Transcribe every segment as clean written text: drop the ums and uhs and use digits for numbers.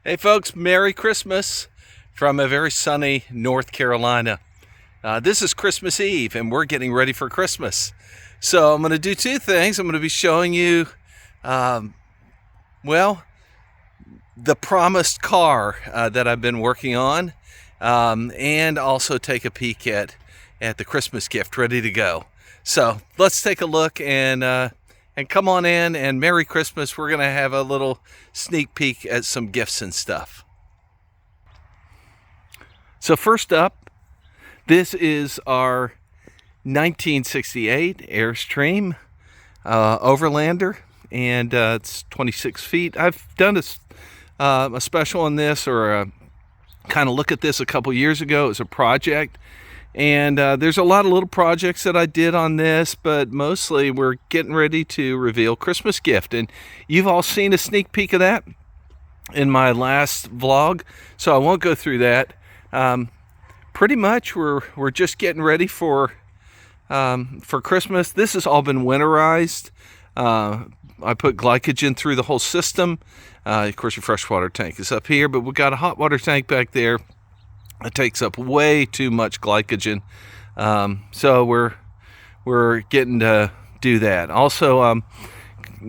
Hey folks, Merry Christmas from a very sunny North Carolina. This is Christmas Eve and we're getting ready for Christmas. So I'm going to do two things. I'm going to be showing you, well, the promised car that I've been working on, and also take a peek at the Christmas gift ready to go. So let's take a look and come on in, and Merry Christmas. We're going to have a little sneak peek at some gifts and stuff. So first up, this is our 1968 Airstream Overlander, and it's 26 feet. I've done a special on this, or a kind of look at this a couple years ago. It was a project. And there's a lot of little projects that I did on this, but mostly we're getting ready to reveal Christmas gift. And you've all seen a sneak peek of that in my last vlog, so I won't go through that. Pretty much we're just getting ready for Christmas. This has all been winterized. I put glycogen through the whole system. Of course, your freshwater tank is up here, but we've got a hot water tank back there. It takes up way too much glycogen, so we're getting to do that. Also,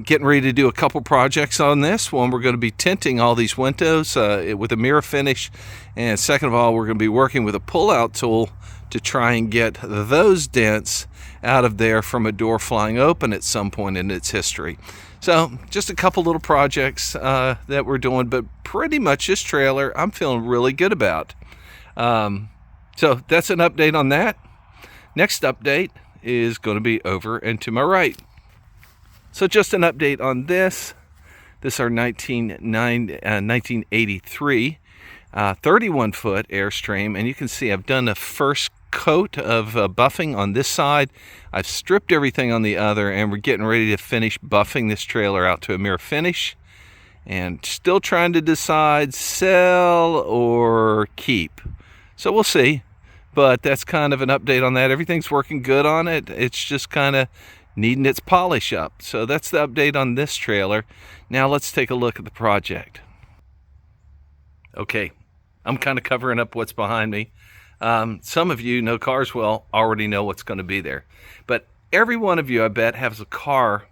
getting ready to do a couple projects on this one. We're going to be tinting all these windows with a mirror finish, and second of all, we're going to be working with a pull-out tool to try and get those dents out of there from a door flying open at some point in its history. So just a couple little projects that we're doing, but pretty much this trailer I'm feeling really good about. So that's an update on that. Next update is going to be over and to my right. So just an update on this. This is our 1983 31-foot Airstream, and you can see I've done a first coat of buffing on this side. I've stripped everything on the other, and we're getting ready to finish buffing this trailer out to a mirror finish. And still trying to decide sell or keep. So we'll see, but that's kind of an update on that. Everything's working good on it. It's just kind of needing its polish up. So that's the update on this trailer. Now let's take a look at the project. Okay, I'm kind of covering up what's behind me. Some of you know cars well, already know what's going to be there. But every one of you, I bet, has a car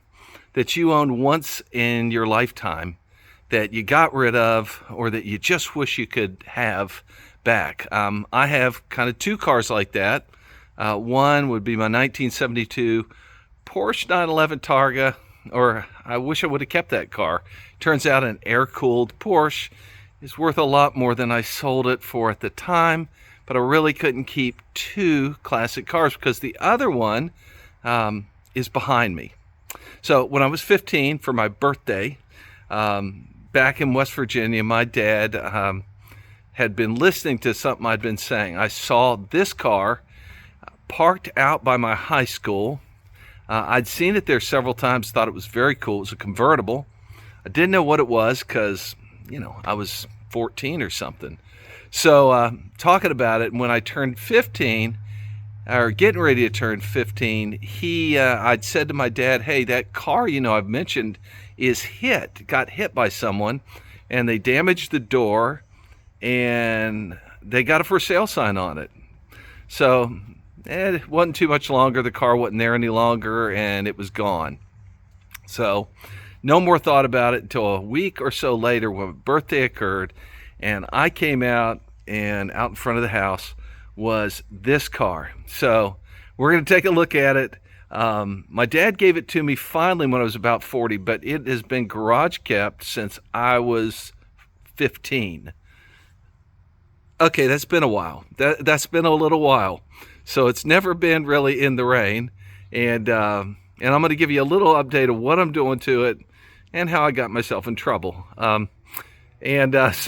that you owned once in your lifetime that you got rid of, or that you just wish you could have back. I have kind of two cars like that. One would be my 1972 Porsche 911 Targa, or I wish I would have kept that car. Turns out an air-cooled Porsche is worth a lot more than I sold it for at the time, but I really couldn't keep two classic cars because the other one is behind me. So when I was 15 for my birthday, back in West Virginia, my dad had been listening to something I'd been saying. I saw this car parked out by my high school. I'd seen it there several times, thought it was very cool. It was a convertible. I didn't know what it was because, I was 14 or something. So talking about it, and when I turned 15, or getting ready to turn 15, I'd said to my dad, hey, that car, I've mentioned is got hit by someone, and they damaged the door, and they got a for sale sign on it. So it wasn't too much longer. The car wasn't there any longer, and it was gone. So no more thought about it until a week or so later when my birthday occurred, and I came out, and out in front of the house was this car. So we're going to take a look at it. My dad gave it to me finally when I was about 40, but it has been garage kept since I was 15. Okay, that's been a while. That's been a little while. So it's never been really in the rain. And I'm going to give you a little update of what I'm doing to it and how I got myself in trouble. So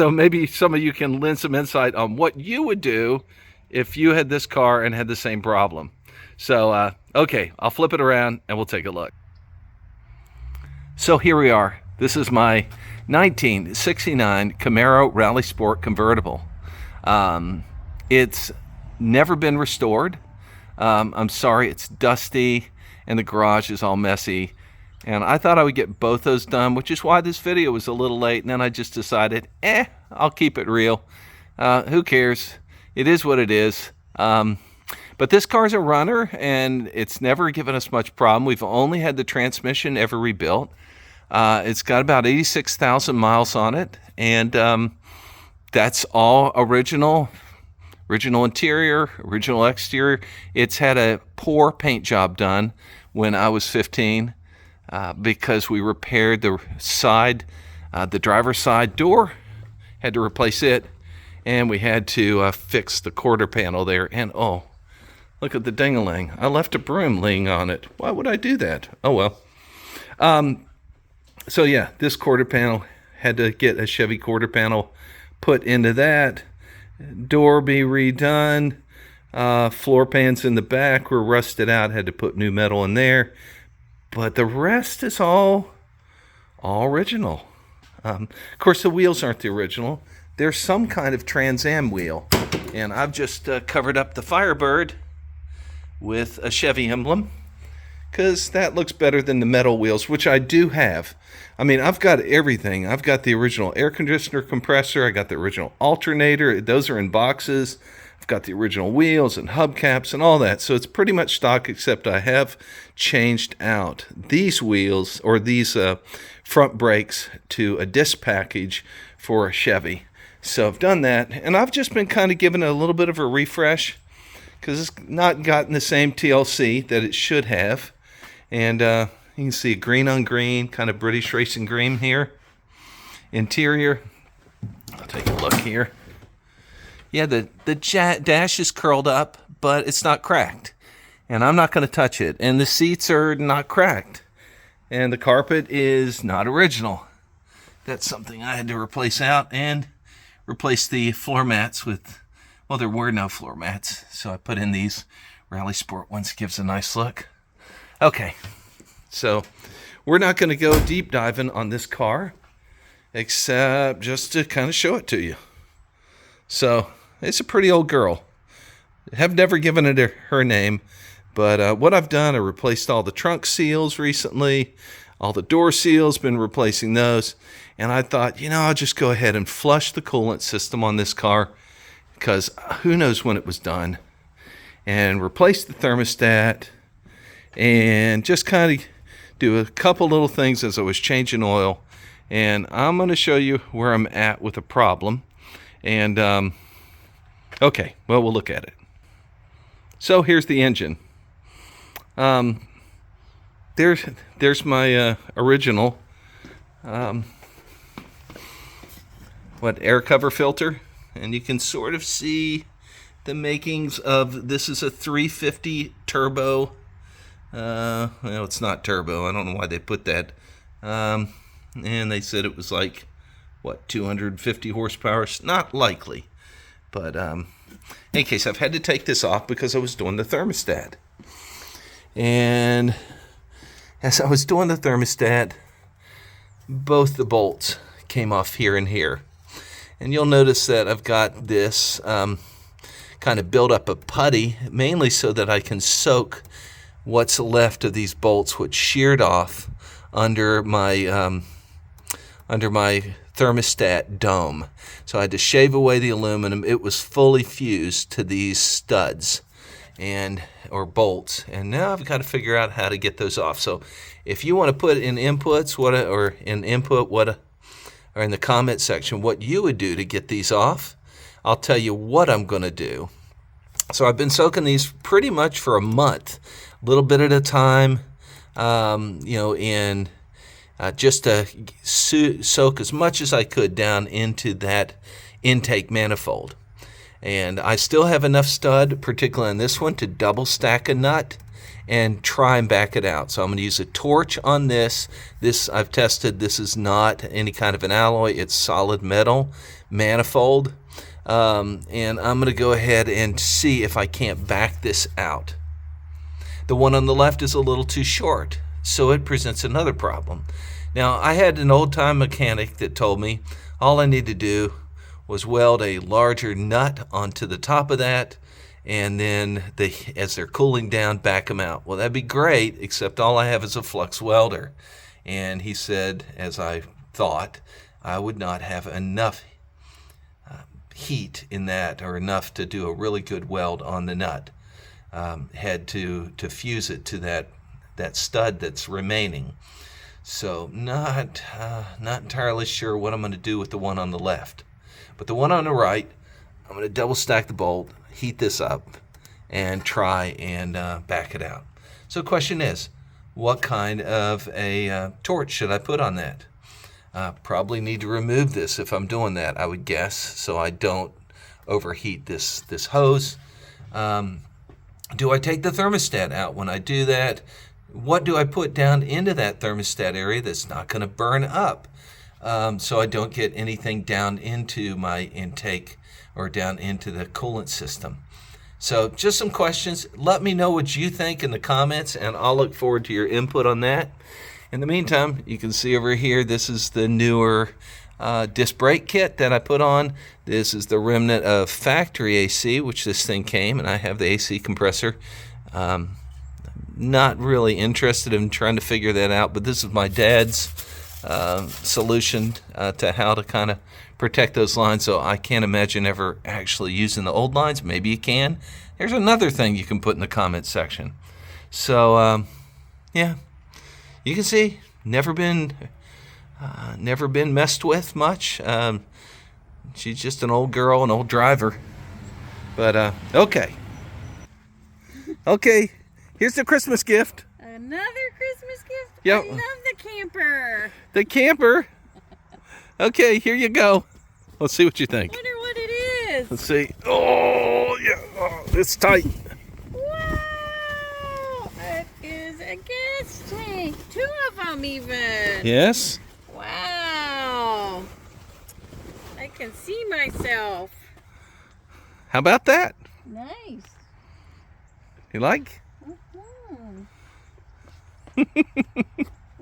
maybe some of you can lend some insight on what you would do if you had this car and had the same problem. So, okay, I'll flip it around and we'll take a look. So here we are. This is my 1969 Camaro Rally Sport convertible. It's never been restored. I'm sorry, it's dusty and the garage is all messy. And I thought I would get both those done, which is why this video was a little late. And then I just decided, I'll keep it real. Who cares? It is what it is. But this car's a runner, and it's never given us much problem. We've only had the transmission ever rebuilt. It's got about 86,000 miles on it, and that's all original. Original interior, original exterior. It's had a poor paint job done when I was 15 because we repaired the driver's side door, had to replace it, and we had to fix the quarter panel there. And oh, look at the ding-a-ling. I left a broom laying on it. Why would I do that? Oh well. So yeah, this quarter panel, had to get a Chevy quarter panel put into that. Door be redone. Floor pans in the back were rusted out. Had to put new metal in there. But the rest is all original. Of course, the wheels aren't the original. There's some kind of Trans Am wheel. And I've just covered up the Firebird with a Chevy emblem, because that looks better than the metal wheels, which I do have. I mean, I've got everything. I've got the original air conditioner compressor. I got the original alternator. Those are in boxes. I've got the original wheels and hubcaps and all that. So it's pretty much stock, except I have changed out these wheels, or these front brakes, to a disc package for a Chevy. So I've done that, and I've just been kind of giving it a little bit of a refresh, because it's not gotten the same TLC that it should have. And you can see green on green, kind of British racing green here. Interior, I'll take a look here. Yeah, the dash is curled up, but it's not cracked. And I'm not going to touch it. And the seats are not cracked. And the carpet is not original. That's something I had to replace out, and replace the floor mats with, well, there were no floor mats, so I put in these Rally Sport ones. Gives a nice look. Okay, so we're not going to go deep diving on this car, except just to kind of show it to you. So it's a pretty old girl. Have never given it her name, but what I've done, I replaced all the trunk seals recently, all the door seals, been replacing those, and I thought, I'll just go ahead and flush the coolant system on this car, because who knows when it was done, and replace the thermostat, and just kind of do a couple little things as I was changing oil. And I'm going to show you where I'm at with the problem. And okay, well, we'll look at it. So here's the engine. There's my original air cover filter, and you can sort of see the makings of, this is a 350 turbo. Well, it's not turbo. I don't know why they put that. And they said it was like, 250 horsepower? It's not likely. But in any case, I've had to take this off because I was doing the thermostat. And as I was doing the thermostat, both the bolts came off here and here. And you'll notice that I've got this kind of build up of putty, mainly so that I can soak what's left of these bolts, which sheared off under my thermostat dome. So I had to shave away the aluminum. It was fully fused to these studs or bolts, and now I've got to figure out how to get those off. So if you want to put in inputs or in the comment section what you would do to get these off, I'll tell you what I'm going to do. So I've been soaking these pretty much for a month, a little bit at a time, just to soak as much as I could down into that intake manifold. And I still have enough stud, particularly on this one, to double stack a nut and try and back it out. So I'm going to use a torch on this. This I've tested. This is not any kind of an alloy. It's solid metal manifold. And I'm going to go ahead and see if I can't back this out. The one on the left is a little too short, so it presents another problem. Now, I had an old-time mechanic that told me all I need to do was weld a larger nut onto the top of that, and then as they're cooling down, back them out. Well, that'd be great, except all I have is a flux welder. And he said, as I thought, I would not have enough heat in that, or enough to do a really good weld on the nut. Had to fuse it to that stud that's remaining. So not entirely sure what I'm going to do with the one on the left. But the one on the right, I'm going to double stack the bolt, heat this up, and try and back it out. So the question is, what kind of a torch should I put on that? Probably need to remove this if I'm doing that, I would guess, so I don't overheat this hose. Do I take the thermostat out when I do that? What do I put down into that thermostat area that's not going to burn up, so I don't get anything down into my intake or down into the coolant system? So just some questions. Let me know what you think in the comments, and I'll look forward to your input on that. In the meantime, you can see over here, this is the newer disc brake kit that I put on. This is the remnant of factory AC, which this thing came, and I have the AC compressor. Not really interested in trying to figure that out, but this is my dad's solution to how to kind of protect those lines. So I can't imagine ever actually using the old lines. Maybe you can. There's another thing you can put in the comments section. So yeah, you can see never been messed with much. She's just an old girl, an old driver. But okay. Here's the Christmas gift. Another Christmas gift? Yep. I love the camper. The camper. Okay, here you go. Let's see what you think. I wonder what it is. Let's see. Oh, yeah. Oh, it's tight. Wow. It is a gas tank. 2 of them even. Yes. Wow. I can see myself. How about that? Nice. You like?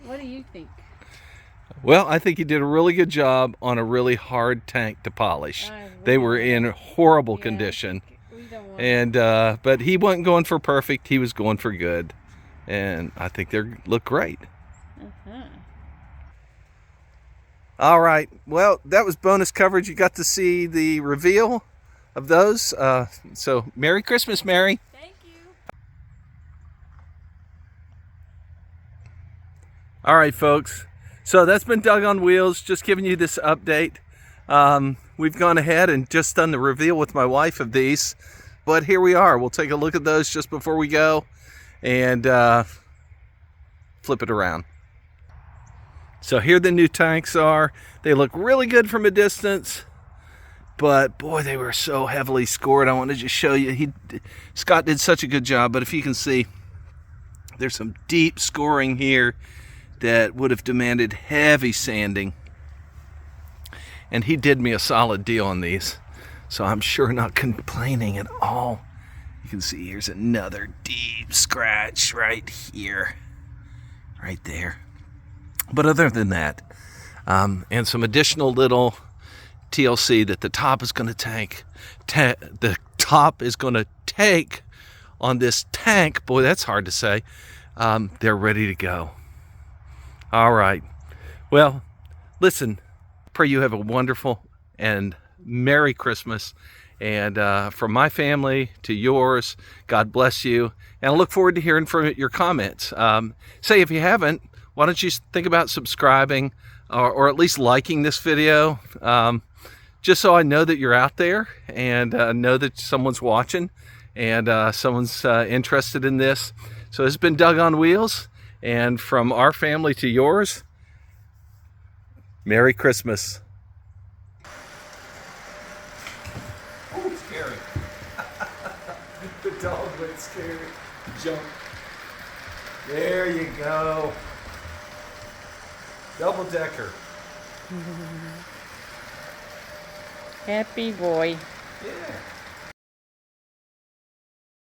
What do you think? Well, I think you did a really good job on a really hard tank to polish. They were in horrible condition. We don't want And but he wasn't going for perfect, he was going for good. And I think they look great. All right, well, that was bonus coverage. You got to see the reveal of those. So Merry Christmas, Mary. Thank you. All right, folks. So that's been Doug on Wheels, just giving you this update. We've gone ahead and just done the reveal with my wife of these, but here we are. We'll take a look at those just before we go and flip it around. So here the new tanks are. They look really good from a distance, but boy, they were so heavily scored. I wanted to show you. Scott did such a good job, but if you can see, there's some deep scoring here that would have demanded heavy sanding. And he did me a solid deal on these, so I'm sure not complaining at all. You can see here's another deep scratch right here, right there. But other than that, and some additional little TLC that the top is going to take on this tank. Boy, that's hard to say. They're ready to go. All right. Well, listen, pray you have a wonderful and Merry Christmas. And from my family to yours, God bless you. And I look forward to hearing from your comments. Say, if you haven't, why don't you think about subscribing or at least liking this video, just so I know that you're out there and know that someone's watching and someone's interested in this. So it's been Doug on Wheels, and from our family to yours, Merry Christmas. Oh, it's scary. The dog went scared. Jump. There you go. Double decker. Happy boy. Yeah.